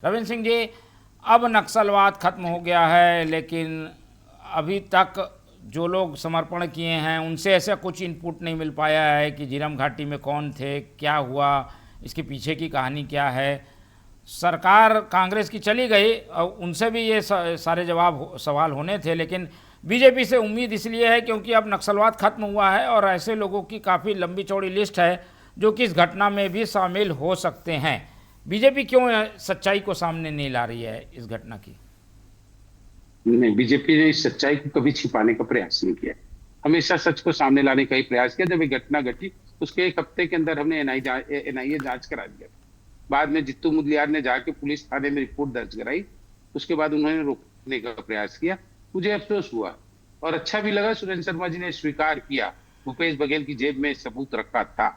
रविंद्र सिंह जी, अब नक्सलवाद खत्म हो गया है, लेकिन अभी तक जो लोग समर्पण किए हैं उनसे ऐसा कुछ इनपुट नहीं मिल पाया है कि झीरम घाटी में कौन थे, क्या हुआ, इसके पीछे की कहानी क्या है। सरकार कांग्रेस की चली गई और उनसे भी ये सारे सवाल होने थे, लेकिन बीजेपी से उम्मीद इसलिए है क्योंकि अब नक्सलवाद खत्म हुआ है और ऐसे लोगों की काफ़ी लंबी चौड़ी लिस्ट है जो कि इस घटना में भी शामिल हो सकते हैं। बीजेपी क्यों सच्चाई को सामने नहीं ला रही है इस घटना की? नहीं, बीजेपी ने इस सच्चाई को कभी छिपाने का प्रयास नहीं किया। हमेशा सच को सामने लाने का ही प्रयास किया। जब ये घटना घटी उसके एक हफ्ते के अंदर हमने एनआईए जांच करा दिया। बाद में जित्तू मुदलियार ने जाके पुलिस थाने में रिपोर्ट दर्ज कराई। उसके बाद उन्होंने रोकने का प्रयास किया। मुझे अफसोस हुआ और अच्छा भी लगा, सुरेंद्र शर्मा जी ने स्वीकार किया भूपेश बघेल की जेब में सबूत रखा था।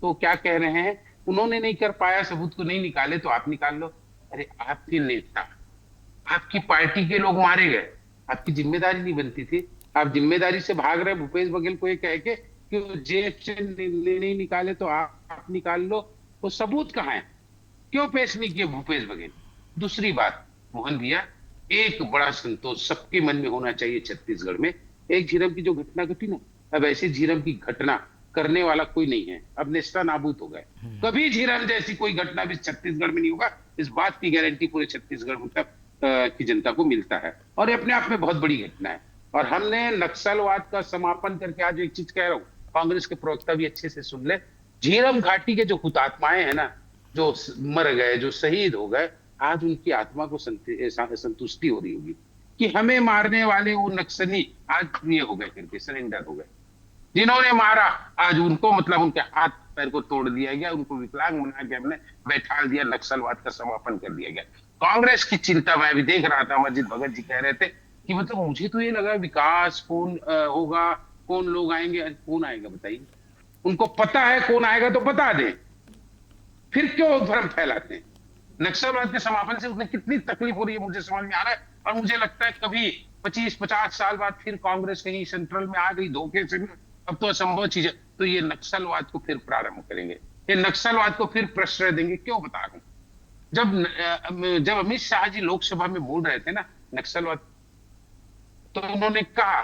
तो क्या कह रहे हैं, उन्होंने नहीं कर पाया, सबूत को नहीं निकाले तो आप निकाल लो। अरे आपके नेता, आपकी पार्टी के लोग मारे गए, आपकी जिम्मेदारी नहीं बनती थी? आप जिम्मेदारी से भाग रहे भूपेश बघेल को ये कह के कि वो जेब से नहीं निकाले तो आप निकाल लो। वो सबूत कहाँ है? क्यों पेश नहीं किए भूपेश बघेल? दूसरी बात, मोहन भैया, एक बड़ा संतोष सबके मन में होना चाहिए छत्तीसगढ़ में। एक झीरम की जो घटना घटी ना, अब ऐसे झीरम की घटना करने वाला कोई नहीं है। अब नेस्ता नाबूद हो गए। कभी झीरम जैसी कोई घटना भी छत्तीसगढ़ में नहीं होगा, इस बात की गारंटी पूरे छत्तीसगढ़ मतलब की जनता को मिलता है। और ये अपने आप में बहुत बड़ी घटना है। और हमने नक्सलवाद का समापन करके, आज एक चीज कह रहा हूं, कांग्रेस के प्रवक्ता भी अच्छे से सुन ले, झीरम घाटी के जो हुतात्माएं हैं ना, जो मर गए, जो शहीद हो गए, आज उनकी आत्मा को संतुष्टि हो रही होगी कि हमें मारने वाले वो नक्सली आज ये हो गए, करके सरेंडर हो गए। जिन्होंने मारा आज उनको मतलब उनके हाथ पैर को तोड़ दिया गया, उनको विकलांग बना के हमने बैठा दिया, नक्सलवाद का समापन कर दिया गया। कांग्रेस की चिंता मैं भी देख रहा था, अमरजीत भगत जी कह रहे थे कि मतलब मुझे तो ये लगा विकास कौन होगा, कौन लोग आएंगे। कौन आएगा बताइए? उनको पता है कौन आएगा तो बता दें, फिर क्यों भ्रम फैलाते हैं? नक्सलवाद के समापन से उन्हें कितनी तकलीफ हो रही है मुझे समझ में आ रहा है। और मुझे लगता है कभी 25-50 साल बाद फिर कांग्रेस कहीं सेंट्रल में आ गई धोखे से, अब तो असंभव चीज है, तो ये नक्सलवाद को फिर प्रारंभ करेंगे, ये नक्सलवाद को फिर प्रश्रय देंगे। क्यों बता रहा हूं? जब अमित शाह जी लोकसभा में बोल रहे थे ना नक्सलवाद, तो उन्होंने कहा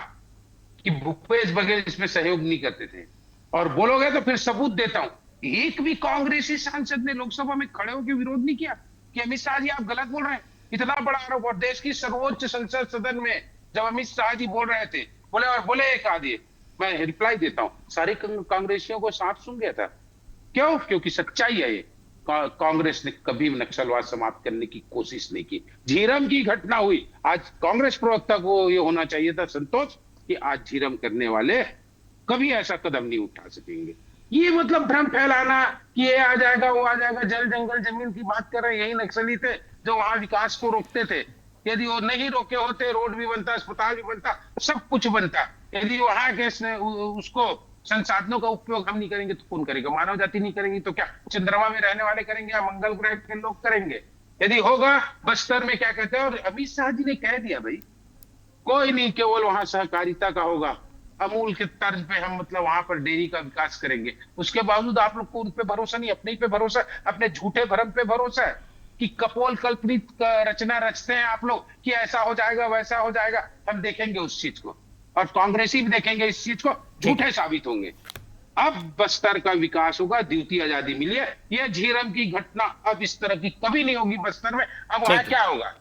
कि भूपेश बघेल इसमें सहयोग नहीं करते थे, और बोलोगे तो फिर सबूत देता हूं। एक भी कांग्रेसी सांसद ने लोकसभा में खड़े होकर विरोध नहीं किया कि अमित शाह जी आप गलत बोल रहे हैं। इतना बड़ा आरोप, और देश की सर्वोच्च संसद सदन में जब अमित शाह जी बोल रहे थे, बोले एक आदि, मैं रिप्लाई देता हूं, सारे कांग्रेसियों को सांप सूंघ गया था। क्यों? क्योंकि सच्चाई है ये। कांग्रेस ने कभी नक्सलवाद समाप्त करने की कोशिश नहीं की। झीरम की घटना हुई, आज कांग्रेस प्रवक्ता को ये होना चाहिए था संतोष कि आज झीरम करने वाले कभी ऐसा कदम नहीं उठा सकेंगे। ये मतलब भ्रम फैलाना कि ये आ जाएगा वो आ जाएगा, जल जंगल जमीन की बात कर रहे हैं, यही नक्सली थे जो वहां विकास को रोकते थे। यदि वो नहीं रोके होते, रोड भी बनता, अस्पताल भी बनता, सब कुछ बनता। यदि वहां के उसको संसाधनों का उपयोग हम नहीं करेंगे तो कौन करेगा? मानव जाति नहीं करेंगी तो क्या चंद्रमा में रहने वाले करेंगे या मंगल ग्रह के लोग करेंगे? यदि होगा, बस्तर में क्या कहते हैं, और अमित शाह जी ने कह दिया भाई कोई नहीं, केवल वहां सहकारिता का होगा, अमूल के तर्ज पे हम मतलब वहां पर डेयरी का विकास करेंगे। उसके बावजूद आप लोग को उन पे भरोसा नहीं, अपने ही पे भरोसा, अपने झूठे भरम पे भरोसा है कि कपोल कल्पनित रचना रचते हैं आप लोग कि ऐसा हो जाएगा वैसा हो जाएगा। हम देखेंगे उस चीज को, और कांग्रेसी भी देखेंगे इस चीज को, ठीक झूठे है। साबित होंगे। अब बस्तर का विकास होगा, द्वितीय आजादी मिली है। यह झीरम की घटना अब इस तरह की कभी नहीं होगी बस्तर में। अब वहां ठीक है। क्या होगा?